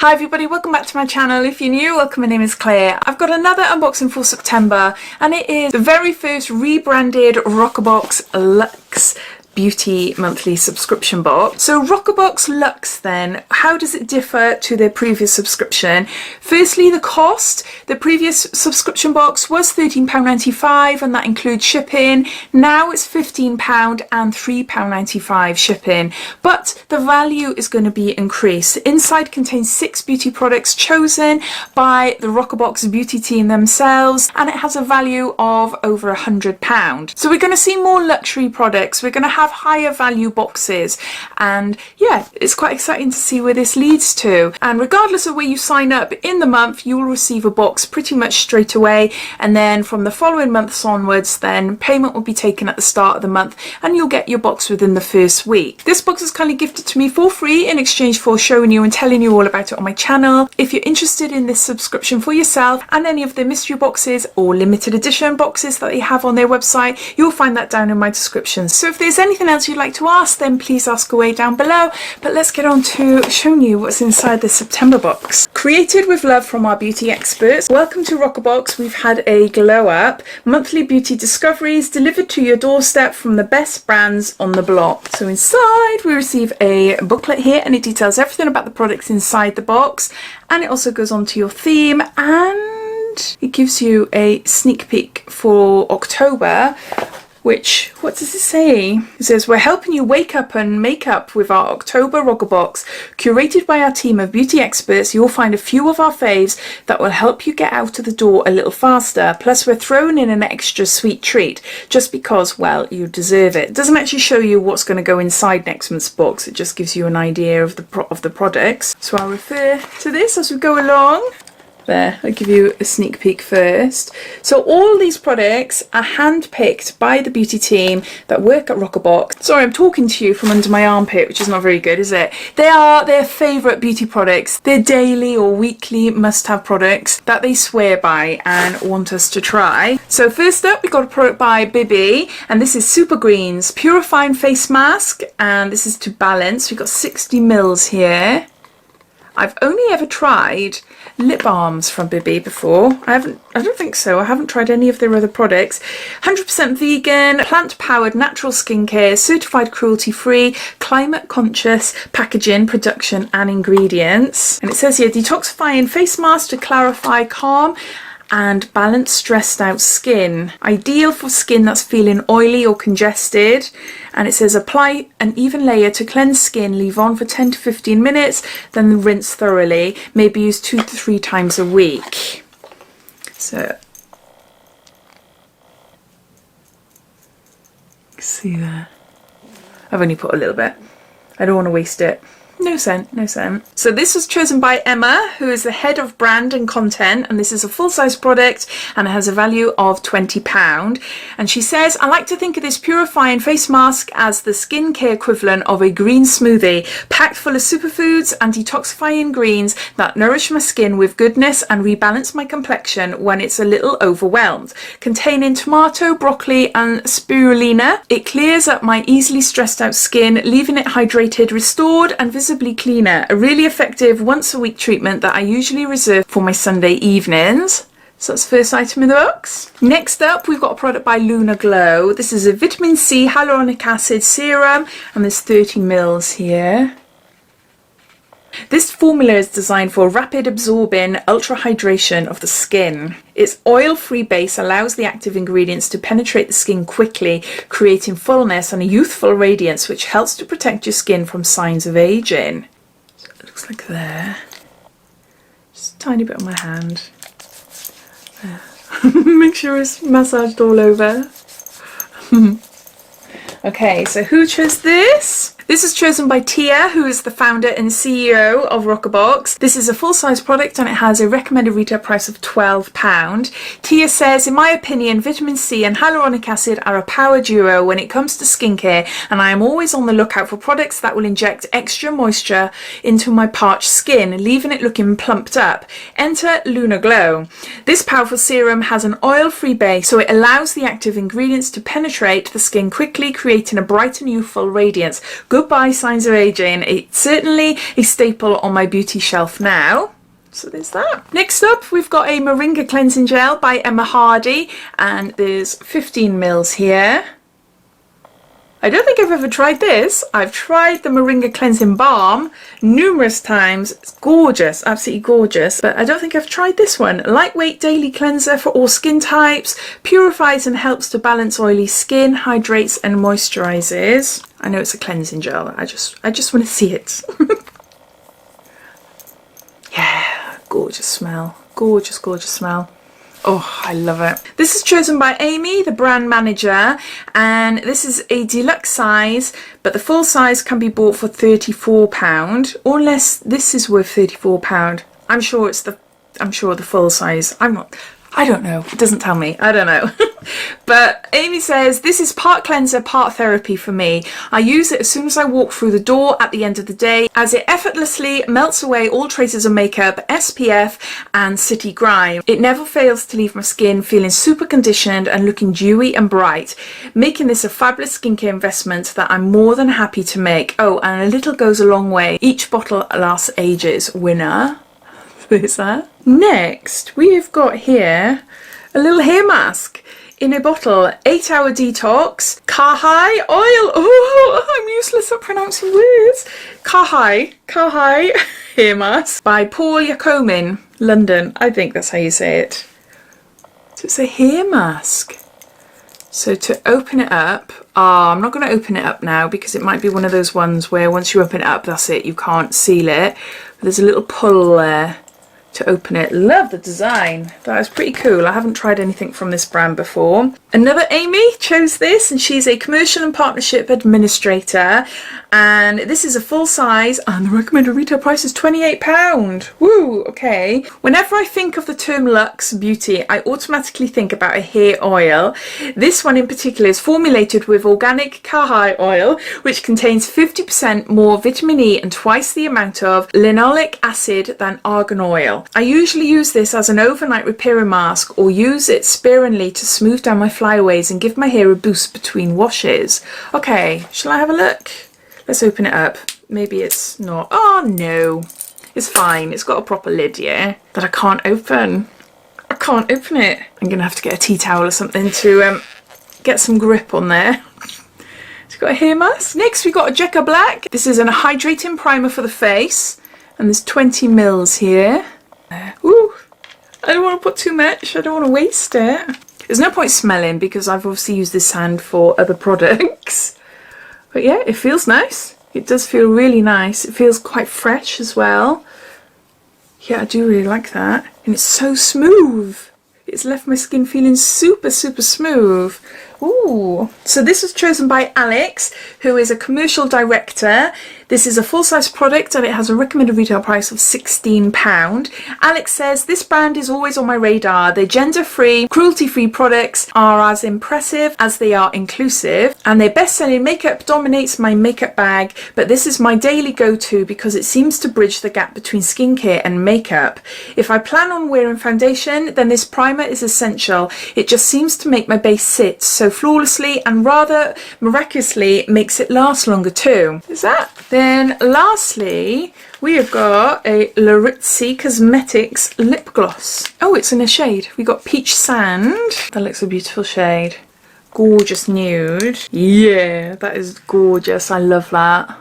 Hi everybody, welcome back to my channel. If you're new, welcome, my name is Claire. I've got another unboxing for September and it is the very first rebranded Roccabox Luxe Beauty monthly subscription box. So Roccabox Luxe then, how does it differ to their previous subscription? Firstly, the cost. The previous subscription box was £13.95 and that includes shipping. Now it's £15 and £3.95 shipping, but the value is going to be increased. Inside contains 6 beauty products chosen by the Roccabox beauty team themselves, and it has a value of over £100. So we're going to see more luxury products. We're going to have higher value boxes, and yeah, it's quite exciting to see where this leads to. And regardless of where you sign up in the month, you will receive a box pretty much straight away, and then from the following months onwards, then payment will be taken at the start of the month and you'll get your box within the first week. This box is kindly gifted to me for free in exchange for showing you and telling you all about it on my channel. If you're interested in this subscription for yourself and any of the mystery boxes or limited edition boxes that they have on their website, you'll find that down in my description. So if there's anything else you'd like to ask, then please ask away down below. But let's get on to showing you what's inside the September box. Created with love from our beauty experts, welcome to Roccabox. We've had a glow up. Monthly beauty discoveries delivered to your doorstep from the best brands on the block. So inside we receive a booklet here and it details everything about the products inside the box, and it also goes on to your theme, and it gives you a sneak peek for October. Which, what does it say? It says, we're helping you wake up and make up with our October Roccabox. Curated by our team of beauty experts, you'll find a few of our faves that will help you get out of the door a little faster. Plus, we're throwing in an extra sweet treat just because, well, you deserve it. It doesn't actually show you what's going to go inside next month's box. It just gives you an idea of the products. So I'll refer to this as we go along. There, I'll give you a sneak peek first. So all these products are hand-picked by the beauty team that work at Roccabox. Sorry, I'm talking to you from under my armpit, which is not very good, is it? They are their favourite beauty products. They're daily or weekly must-have products that they swear by and want us to try. So first up, we've got a product by Bibby, and this is Super Greens Purifying Face Mask, and this is to balance. We've got 60 mils here. I've only ever tried lip balms from Bibby before. I don't think so. I haven't tried any of their other products. 100% vegan, plant-powered natural skincare, certified cruelty-free, climate-conscious packaging, production and ingredients. And it says here, detoxifying face mask to clarify, calm and balance stressed out skin. Ideal for skin that's feeling oily or congested. And it says apply an even layer to cleanse skin, leave on for 10 to 15 minutes, then rinse thoroughly. Maybe use 2 to 3 times a week. So, see there. I've only put a little bit. I don't want to waste it. No scent, no scent. So this was chosen by Emma, who is the head of brand and content, and this is a full-size product and it has a value of £20. And she says, I like to think of this purifying face mask as the skincare equivalent of a green smoothie, packed full of superfoods and detoxifying greens that nourish my skin with goodness and rebalance my complexion when it's a little overwhelmed. Containing tomato, broccoli and spirulina, it clears up my easily stressed out skin, leaving it hydrated, restored and visibly cleaner. A really effective once a week treatment that I usually reserve for my Sunday evenings. So that's the first item in the box. Next up, we've got a product by Luna Glow. This is a vitamin C hyaluronic acid serum, and there's 30 mils here. This formula is designed for rapid absorbing ultra hydration of the skin. Its oil-free base allows the active ingredients to penetrate the skin quickly, creating fullness and a youthful radiance which helps to protect your skin from signs of aging. So it looks like there. Just a tiny bit on my hand. There. Make sure it's massaged all over. Okay, so who chose this? This is chosen by Tia, who is the founder and CEO of Roccabox. This is a full-size product and it has a recommended retail price of £12. Tia says, in my opinion, vitamin C and hyaluronic acid are a power duo when it comes to skincare, and I am always on the lookout for products that will inject extra moisture into my parched skin, leaving it looking plumped up. Enter Luna Glow. This powerful serum has an oil-free base, so it allows the active ingredients to penetrate the skin quickly, creating a bright and youthful radiance. Good goodbye signs of aging. It's certainly a staple on my beauty shelf now. So there's that. Next up, we've got a Moringa Cleansing Gel by Emma Hardy, and there's 15 mils here. I don't think I've ever tried this. I've tried the Moringa Cleansing Balm numerous times. It's gorgeous, absolutely gorgeous, but I don't think I've tried this one. Lightweight daily cleanser for all skin types, purifies and helps to balance oily skin, hydrates and moisturizes. I know it's a cleansing gel. I just want to see it. Yeah, gorgeous smell. Gorgeous, gorgeous smell. Oh, I love it. This is chosen by Amy, the brand manager, and this is a deluxe size, but the full size can be bought for £34, or unless this is worth £34. I'm sure the full size. I don't know. It doesn't tell me. I don't know. But Amy says, this is part cleanser, part therapy for me. I use it as soon as I walk through the door at the end of the day, as it effortlessly melts away all traces of makeup, SPF and city grime. It never fails to leave my skin feeling super conditioned and looking dewy and bright, making this a fabulous skincare investment that I'm more than happy to make. Oh, and a little goes a long way. Each bottle lasts ages. Winner. There's that. Next, we have got here a little hair mask in a bottle. 8-hour detox. Kahai oil. Oh, I'm useless at pronouncing words. Kahai hair mask by Paul Yacomin, London. I think that's how you say it. So it's a hair mask. So to open it up, I'm not going to open it up now because it might be one of those ones where once you open it up, that's it, you can't seal it. But there's a little pull there to open it. Love the design. That is pretty cool. I haven't tried anything from this brand before. Another Amy chose this, and she's a commercial and partnership administrator, and this is a full size, and the recommended retail price is £28. Woo, okay. Whenever I think of the term luxe beauty, I automatically think about a hair oil. This one in particular is formulated with organic Kahai oil, which contains 50% more vitamin E and twice the amount of linoleic acid than argan oil. I usually use this as an overnight repairing mask, or use it sparingly to smooth down my flyaways and give my hair a boost between washes. Okay, shall I have a look? Let's open it up. Maybe it's not. Oh no, it's fine. It's got a proper lid, yeah, that I can't open. I can't open it. I'm gonna have to get a tea towel or something to get some grip on there. It's got a hair mask. Next we got a Jekka Black. This is a hydrating primer for the face, and there's 20 mils here. Ooh, I don't want to put too much. I don't want to waste it. There's no point smelling because I've obviously used this hand for other products. But yeah, it feels nice. It does feel really nice. It feels quite fresh as well. Yeah, I do really like that. And it's so smooth. It's left my skin feeling super, super smooth. Ooh. So this was chosen by Alex, who is a commercial director. This is a full-size product and it has a recommended retail price of £16. Alex says, this brand is always on my radar. Their gender-free, cruelty-free products are as impressive as they are inclusive, and their best-selling makeup dominates my makeup bag, but this is my daily go-to because it seems to bridge the gap between skincare and makeup. If I plan on wearing foundation, then this primer is essential. It just seems to make my base sit so flawlessly, and rather miraculously makes it last longer too. Is that? Then lastly, we have got a Larizzi Cosmetics lip gloss. Oh, it's in a shade. We got Peach Sand. That looks a beautiful shade. Gorgeous nude. Yeah, that is gorgeous. I love that.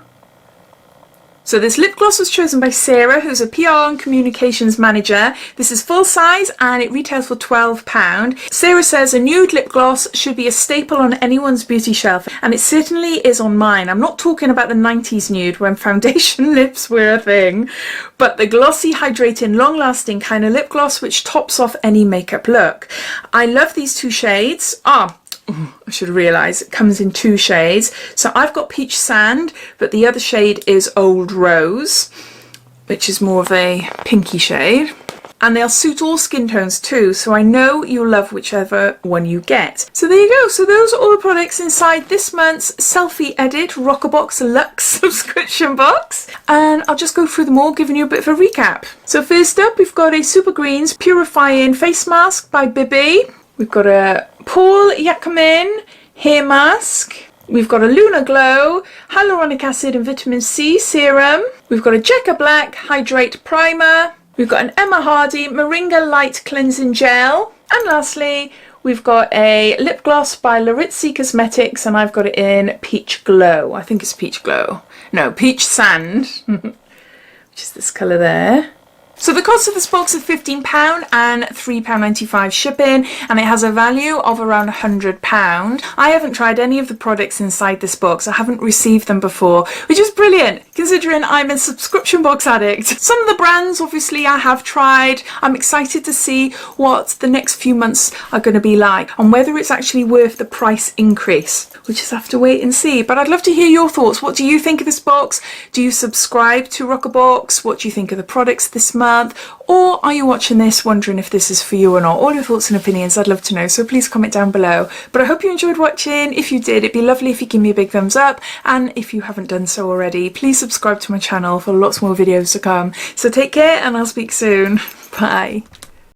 So this lip gloss was chosen by Sarah, who's a PR and communications manager. This is full size and it retails for £12. Sarah says a nude lip gloss should be a staple on anyone's beauty shelf, and it certainly is on mine. I'm not talking about the 90s nude when foundation lips were a thing, but the glossy, hydrating, long-lasting kind of lip gloss which tops off any makeup look. I love these two shades. I should realise it comes in two shades. So I've got Peach Sand, but the other shade is Old Rose, which is more of a pinky shade. And they'll suit all skin tones too, so I know you'll love whichever one you get. So there you go. So those are all the products inside this month's Selfie Edit Roccabox Luxe subscription box. And I'll just go through them all, giving you a bit of a recap. So first up, we've got a Super Greens Purifying Face Mask by Bibby. We've got a Paul Yacomin hair mask. We've got a Lunar Glow, Hyaluronic Acid and Vitamin C Serum. We've got a Jekka Black Hydrate Primer. We've got an Emma Hardy Moringa Light Cleansing Gel. And lastly, we've got a lip gloss by Laritzi Cosmetics, and I've got it in Peach Glow. I think it's Peach Glow. No, Peach Sand, which is this colour there. So the cost of this box is £15 and £3.95 shipping, and it has a value of around £100. I haven't tried any of the products inside this box. I haven't received them before, which is brilliant considering I'm a subscription box addict. Some of the brands obviously I have tried. I'm excited to see what the next few months are going to be like and whether it's actually worth the price increase. We'll just have to wait and see. But I'd love to hear your thoughts. What do you think of this box? Do you subscribe to Roccabox? What do you think of the products this month? Or are you watching this wondering if this is for you or not? All your thoughts and opinions, I'd love to know, so please comment down below. But I hope you enjoyed watching. If you did, it'd be lovely if you give me a big thumbs up, and if you haven't done so already, please subscribe to my channel for lots more videos to come. So take care, and I'll speak soon. Bye.